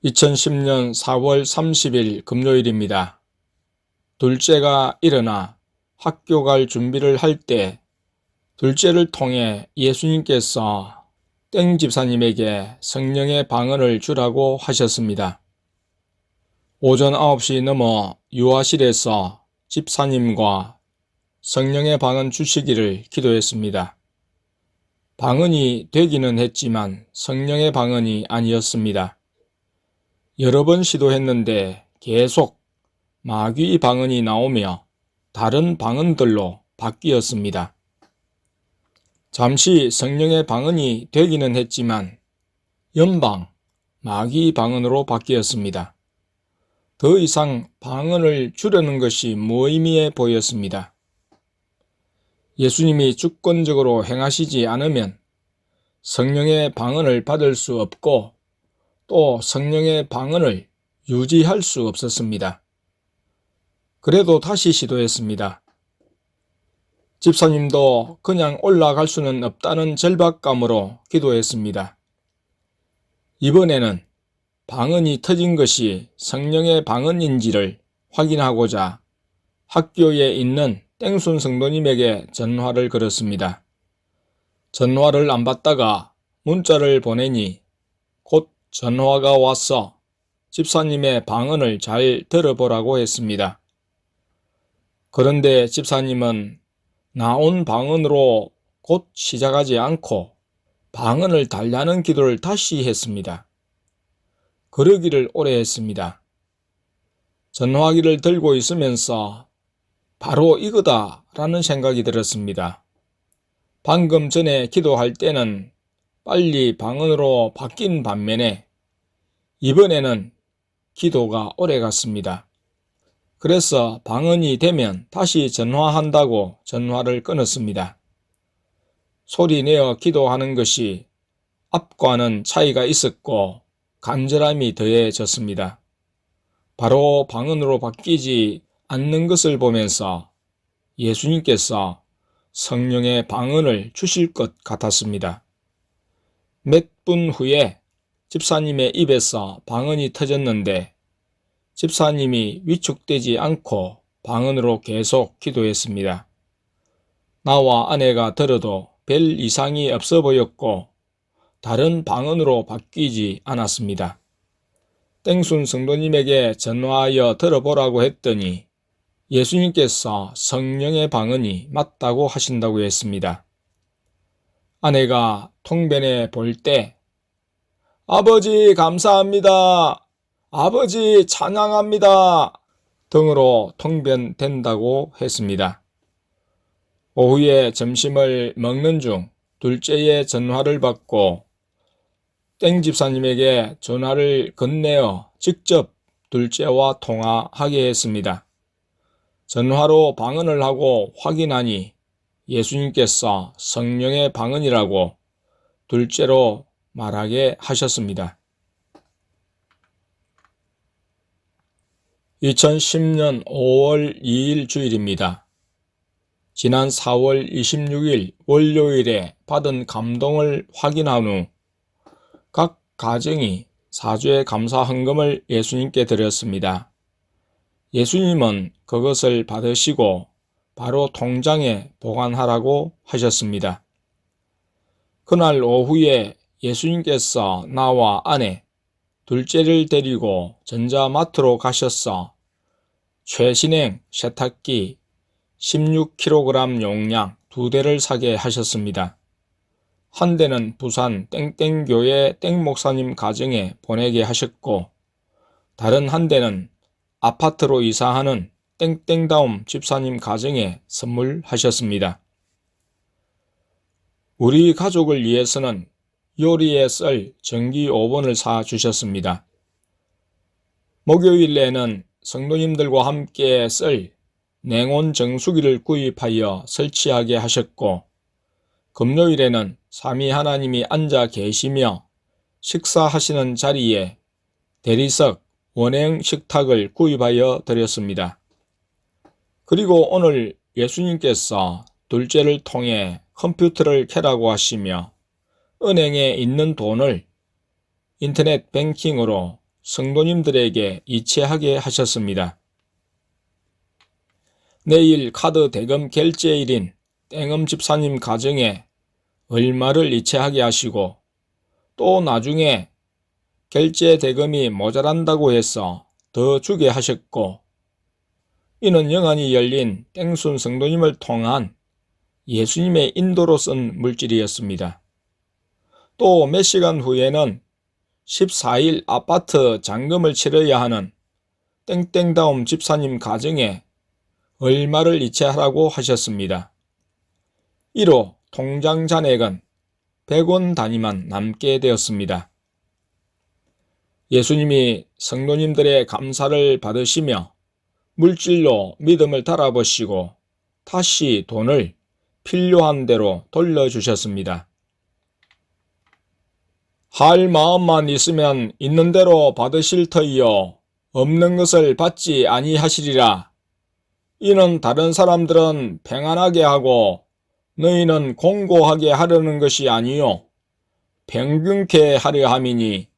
2010년 4월 30일 금요일입니다. 둘째가 일어나 학교 갈 준비를 할 때 둘째를 통해 예수님께서 땡 집사님에게 성령의 방언을 주라고 하셨습니다. 오전 9시 넘어 유아실에서 집사님과 성령의 방언 주시기를 기도했습니다. 방언이 되기는 했지만 성령의 방언이 아니었습니다. 여러 번 시도했는데 계속 마귀 방언이 나오며 다른 방언들로 바뀌었습니다. 잠시 성령의 방언이 되기는 했지만 연방 마귀 방언으로 바뀌었습니다. 더 이상 방언을 주려는 것이 무의미해 보였습니다. 예수님이 주권적으로 행하시지 않으면 성령의 방언을 받을 수 없고 또 성령의 방언을 유지할 수 없었습니다. 그래도 다시 시도했습니다. 집사님도 그냥 올라갈 수는 없다는 절박감으로 기도했습니다. 이번에는 방언이 터진 것이 성령의 방언인지를 확인하고자 학교에 있는 땡순 성도님에게 전화를 걸었습니다. 전화를 안 받다가 문자를 보내니 곧 전화가 와서 집사님의 방언을 잘 들어보라고 했습니다. 그런데 집사님은 나온 방언으로 곧 시작하지 않고 방언을 달라는 기도를 다시 했습니다. 그러기를 오래 했습니다. 전화기를 들고 있으면서 바로 이거다 라는 생각이 들었습니다. 방금 전에 기도할 때는 빨리 방언으로 바뀐 반면에 이번에는 기도가 오래 갔습니다. 그래서 방언이 되면 다시 전화한다고 전화를 끊었습니다. 소리 내어 기도하는 것이 앞과는 차이가 있었고 간절함이 더해졌습니다. 바로 방언으로 바뀌지 않는 것을 보면서 예수님께서 성령의 방언을 주실 것 같았습니다. 몇 분 후에 집사님의 입에서 방언이 터졌는데 집사님이 위축되지 않고 방언으로 계속 기도했습니다. 나와 아내가 들어도 별 이상이 없어 보였고 다른 방언으로 바뀌지 않았습니다. 땡순 성도님에게 전화하여 들어보라고 했더니 예수님께서 성령의 방언이 맞다고 하신다고 했습니다. 아내가 통변해 볼 때 아버지 감사합니다. 아버지 찬양합니다. 등으로 통변된다고 했습니다. 오후에 점심을 먹는 중 둘째의 전화를 받고 땡 집사님에게 전화를 건네어 직접 둘째와 통화하게 했습니다. 전화로 방언을 하고 확인하니 예수님께서 성령의 방언이라고 둘째로 말하게 하셨습니다. 2010년 5월 2일 주일입니다. 지난 4월 26일 월요일에 받은 감동을 확인한 후 각 가정이 사죄 감사 헌금을 예수님께 드렸습니다. 예수님은 그것을 받으시고 바로 통장에 보관하라고 하셨습니다. 그날 오후에 예수님께서 나와 아내, 둘째를 데리고 전자마트로 가셔서 최신형 세탁기 16kg 용량 2대를 사게 하셨습니다. 한 대는 부산 땡땡교회 땡목사님 가정에 보내게 하셨고 다른 한 대는 아파트로 이사하는 땡땡다움 집사님 가정에 선물하셨습니다. 우리 가족을 위해서는 요리에 쓸 전기 오븐을 사주셨습니다. 목요일에는 성도님들과 함께 쓸 냉온 정수기를 구입하여 설치하게 하셨고 금요일에는 삼위 하나님이 앉아 계시며 식사하시는 자리에 대리석 원형 식탁을 구입하여 드렸습니다. 그리고 오늘 예수님께서 둘째를 통해 컴퓨터를 켜라고 하시며 은행에 있는 돈을 인터넷 뱅킹으로 성도님들에게 이체하게 하셨습니다. 내일 카드 대금 결제일인 땡엄 집사님 가정에 얼마를 이체하게 하시고, 또 나중에 결제 대금이 모자란다고 해서 더 주게 하셨고, 이는 영안이 열린 땡순 성도님을 통한 예수님의 인도로 쓴 물질이었습니다. 또 몇 시간 후에는 14일 아파트 잔금을 치러야 하는 땡땡다움 집사님 가정에 얼마를 이체하라고 하셨습니다. 이로 통장 잔액은 100원 단위만 남게 되었습니다. 예수님이 성도님들의 감사를 받으시며 물질로 믿음을 달아보시고 다시 돈을 필요한 대로 돌려주셨습니다. 할 마음만 있으면 있는 대로 받으실 터이요 없는 것을 받지 아니하시리라. 이는 다른 사람들은 평안하게 하고 너희는 공고하게 하려는 것이 아니요 평균케 하려 함이니,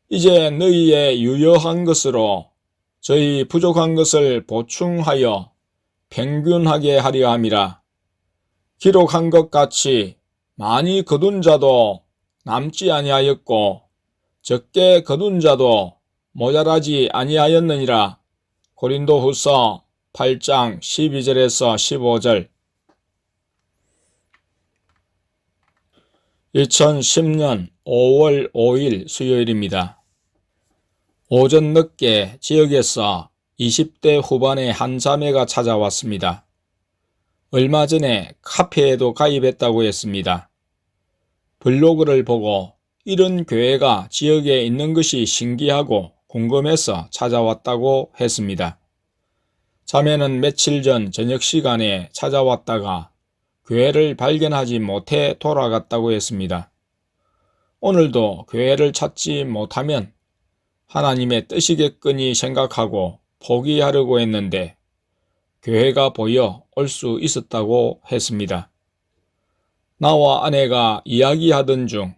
이제 너희의 유효한 것으로 저희 부족한 것을 보충하여 평균하게 하려 함이라. 기록한 것 같이 많이 거둔 자도 남지 아니하였고 적게 거둔 자도 모자라지 아니하였느니라. 고린도후서 8장 12절에서 15절. 2010년 5월 5일 수요일입니다. 오전 늦게 지역에서 20대 후반의 한 자매가 찾아왔습니다. 얼마 전에 카페에도 가입했다고 했습니다. 블로그를 보고 이런 교회가 지역에 있는 것이 신기하고 궁금해서 찾아왔다고 했습니다. 자매는 며칠 전 저녁 시간에 찾아왔다가 교회를 발견하지 못해 돌아갔다고 했습니다. 오늘도 교회를 찾지 못하면 하나님의 뜻이겠거니 생각하고 포기하려고 했는데 교회가 보여 올 수 있었다고 했습니다. 나와 아내가 이야기하던 중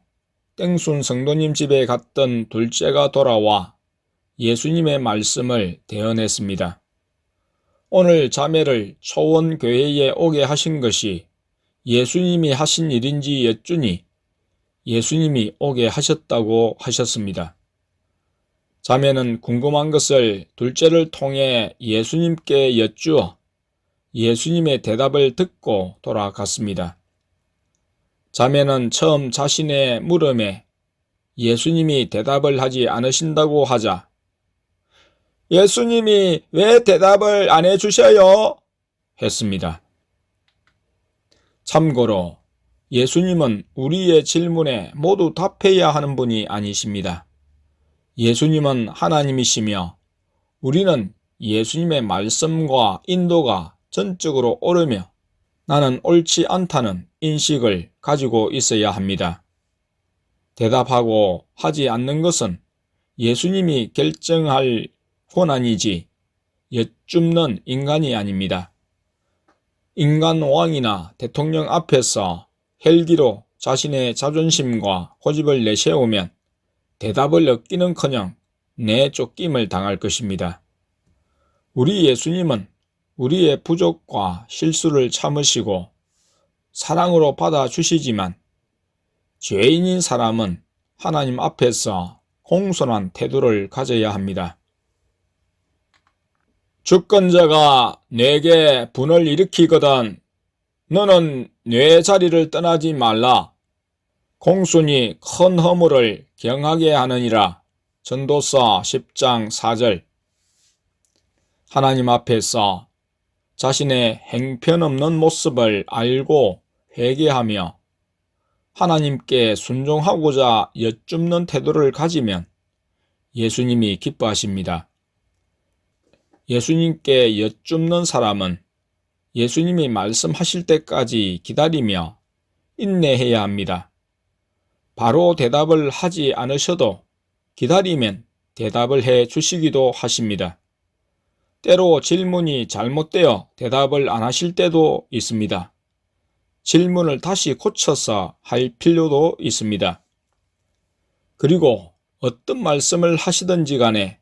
땡순 성도님 집에 갔던 둘째가 돌아와 예수님의 말씀을 대언했습니다. 오늘 자매를 초원교회에 오게 하신 것이 예수님이 하신 일인지 여쭈니 예수님이 오게 하셨다고 하셨습니다. 자매는 궁금한 것을 둘째를 통해 예수님께 여쭈어 예수님의 대답을 듣고 돌아갔습니다. 자매는 처음 자신의 물음에 예수님이 대답을 하지 않으신다고 하자 예수님이 왜 대답을 안 해주셔요? 했습니다. 참고로 예수님은 우리의 질문에 모두 답해야 하는 분이 아니십니다. 예수님은 하나님이시며 우리는 예수님의 말씀과 인도가 전적으로 옳으며 나는 옳지 않다는 인식을 가지고 있어야 합니다. 대답하고 하지 않는 것은 예수님이 결정할 권한이지 여쭙는 인간이 아닙니다. 인간 왕이나 대통령 앞에서 헬기로 자신의 자존심과 고집을 내세우면 대답을 얻기는커녕 내쫓김을 당할 것입니다. 우리 예수님은 우리의 부족과 실수를 참으시고 사랑으로 받아주시지만 죄인인 사람은 하나님 앞에서 공손한 태도를 가져야 합니다. 주권자가 내게 분을 일으키거든 너는 내 자리를 떠나지 말라. 공순이 큰 허물을 경하게 하느니라. 전도서 10장 4절. 하나님 앞에서 자신의 행편없는 모습을 알고 회개하며 하나님께 순종하고자 여쭙는 태도를 가지면 예수님이 기뻐하십니다. 예수님께 여쭙는 사람은 예수님이 말씀하실 때까지 기다리며 인내해야 합니다. 바로 대답을 하지 않으셔도 기다리면 대답을 해 주시기도 하십니다. 때로 질문이 잘못되어 대답을 안 하실 때도 있습니다. 질문을 다시 고쳐서 할 필요도 있습니다. 그리고 어떤 말씀을 하시든지 간에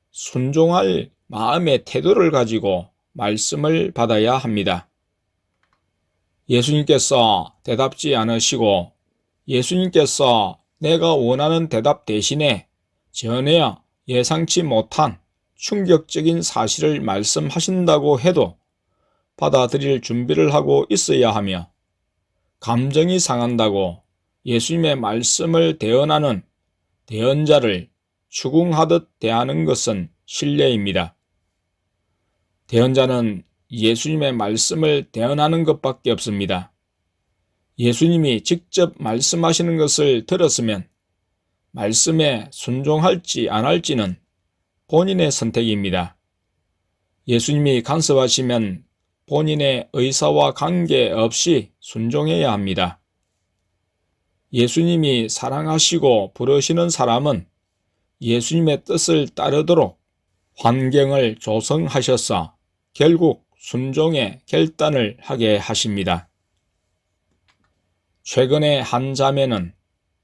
순종할 마음의 태도를 가지고 말씀을 받아야 합니다. 예수님께서 대답지 않으시고 예수님께서 내가 원하는 대답 대신에 전혀 예상치 못한 충격적인 사실을 말씀하신다고 해도 받아들일 준비를 하고 있어야 하며, 감정이 상한다고 예수님의 말씀을 대언하는 대언자를 추궁하듯 대하는 것은 실례입니다. 대언자는 예수님의 말씀을 대언하는 것밖에 없습니다. 예수님이 직접 말씀하시는 것을 들었으면 말씀에 순종할지 안 할지는 본인의 선택입니다. 예수님이 간섭하시면 본인의 의사와 관계없이 순종해야 합니다. 예수님이 사랑하시고 부르시는 사람은 예수님의 뜻을 따르도록 환경을 조성하셔서 결국 순종의 결단을 하게 하십니다. 최근에 한 자매는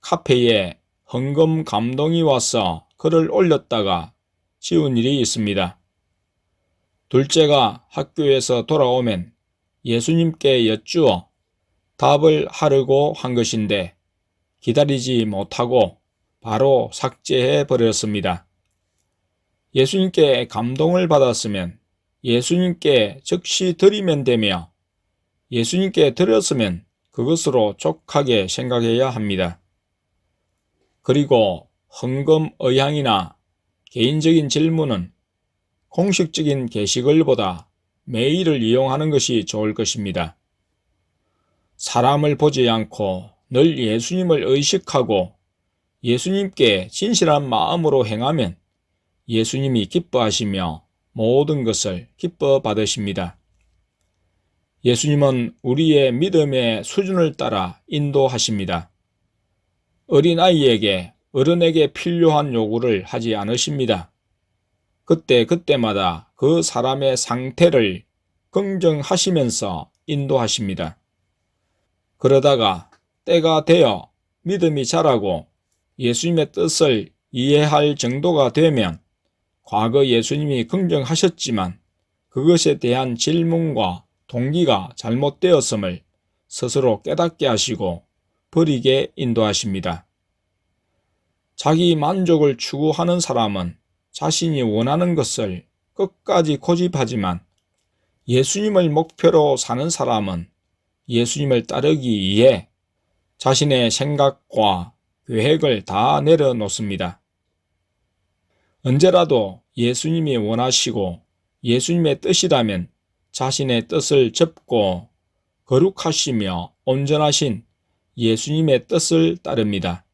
카페에 헌금 감동이 와서 글을 올렸다가 지운 일이 있습니다. 둘째가 학교에서 돌아오면 예수님께 여쭈어 답을 하려고 한 것인데 기다리지 못하고 바로 삭제해 버렸습니다. 예수님께 감동을 받았으면 예수님께 즉시 드리면 되며, 예수님께 드렸으면 그것으로 족하게 생각해야 합니다. 그리고 헌금 의향이나 개인적인 질문은 공식적인 게시글보다 메일을 이용하는 것이 좋을 것입니다. 사람을 보지 않고 늘 예수님을 의식하고 예수님께 진실한 마음으로 행하면 예수님이 기뻐하시며 모든 것을 기뻐 받으십니다. 예수님은 우리의 믿음의 수준을 따라 인도하십니다. 어린아이에게 어른에게 필요한 요구를 하지 않으십니다. 그때마다 그 사람의 상태를 긍정하시면서 인도하십니다. 그러다가 때가 되어 믿음이 자라고 예수님의 뜻을 이해할 정도가 되면 과거 예수님이 긍정하셨지만 그것에 대한 질문과 동기가 잘못되었음을 스스로 깨닫게 하시고 버리게 인도하십니다. 자기 만족을 추구하는 사람은 자신이 원하는 것을 끝까지 고집하지만, 예수님을 목표로 사는 사람은 예수님을 따르기 위해 자신의 생각과 계획을 다 내려놓습니다. 언제라도 예수님이 원하시고 예수님의 뜻이라면 자신의 뜻을 접고 거룩하시며 온전하신 예수님의 뜻을 따릅니다.